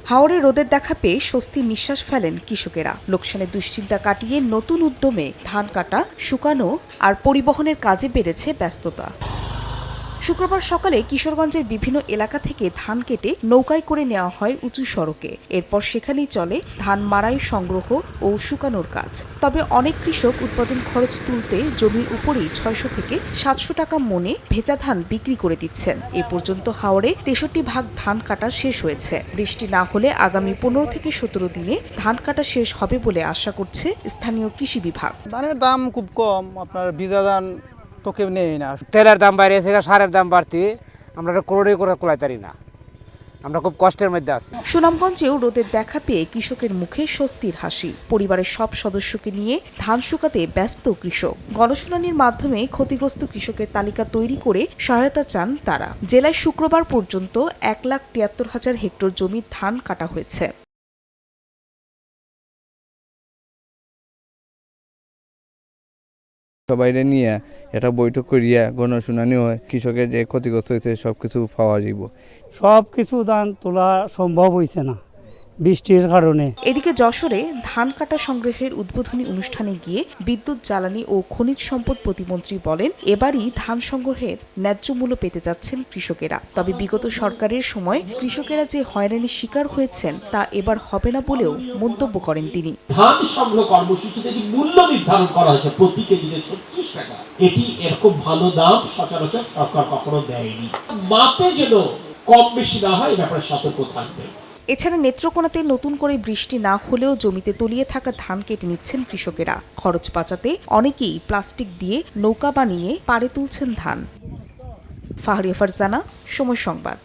হাওরে রোদের দেখা পেয়ে স্বস্তির নিঃশ্বাস ফেলেন কৃষকেরা। লোকসানের দুশ্চিন্তা কাটিয়ে নতুন উদ্যমে ধান কাটা, শুকানো আর পরিবহনের কাজে বেড়েছে ব্যস্ততা। শুক্রবার সকালে কিশোরগঞ্জের বিভিন্ন এলাকা থেকে ধান কেটে নৌকায় করে নেওয়া হয় উঁচু সড়কে। এরপর সেখানেই চলে ধান মাড়াই, সংগ্রহ ও শুকানোর কাজ। তবে অনেক কৃষক উৎপাদন খরচ তুলতে জমির উপরেই ৬০০ থেকে ৭০০ টাকা মণে ভেজা ধান বিক্রি করে দিচ্ছেন। এ পর্যন্ত হাওরে ৬৩ ভাগ ধান কাটা শেষ হয়েছে। বৃষ্টি না হলে আগামী ১৫ থেকে ১৭ দিনে ধান কাটা শেষ হবে বলে আশা করছে স্থানীয় কৃষি বিভাগ। ধানের দাম খুব কম, আপনার ভিজা ধান তো কেউ নেই না। তেলের দাম বাইরেছে, সারের দাম বাড়তি, আমরা কোনোটাই করে কোলাইতারি না, আমরা খুব কষ্টের মধ্যে আছি। সুনামগঞ্জেও রোদের দেখা পেয়ে কৃষকের মুখে স্বস্তির হাসি। পরিবারের সব সদস্যকে নিয়ে ধান শুকাতে ব্যস্ত কৃষক। গণশুনানির মাধ্যমে ক্ষতিগ্রস্ত কৃষকের তালিকা তৈরি করে সহায়তা চান তারা। জেলায় শুক্রবার পর্যন্ত ১,৭৩,০০০ হেক্টর জমি ধান কাটা হয়েছে। সবাইরে নিয়ে এটা বৈঠক করিয়া গণশুনানি হয়, কৃষকের যে ক্ষতিগ্রস্ত হয়েছে সবকিছু পাওয়া যাইব। সবকিছু ধান তোলা সম্ভব হয়েছে না বৃষ্টির কারণে। এদিকে যশোরে ধান কাটা সংগ্রহের উদ্বোধনী অনুষ্ঠানে গিয়ে বিদ্যুৎ, জ্বালানি ও খনিজ সম্পদ প্রতিমন্ত্রী বলেন, এবারই ধান সংগ্রহের ন্যায্য মূল্য পেতে যাচ্ছেন কৃষকেরা। তবে বিগত সরকারের সময় কৃষকেরা যে হয়রানির শিকার হয়েছেন তা এবার হবে না বলেও মন্তব্য করেন তিনি। ধান সংগ্রহ কর্মসূচিতে যে মূল্য নির্ধারণ করা হয়েছে প্রতি কেজিতে ৩৬ টাকা, এটি এরকম ভালো দাম সচরাচর সরকার কখনো দেয়নি। মাপে যেন কম বেশি না হয়, এই ব্যাপারে সতর্ক থাকবে। এছাড়া নেত্রকোনাতে নতুন করে বৃষ্টি না হলেও জমিতে তলিয়ে থাকা ধান কেটে নিচ্ছেন কৃষকেরা। খরচ বাঁচাতে অনেকেই প্লাস্টিক দিয়ে নৌকা বানিয়ে পাড়ে তুলছেন ধান। ফাহরিয়া ফারজানা, সময় সংবাদ।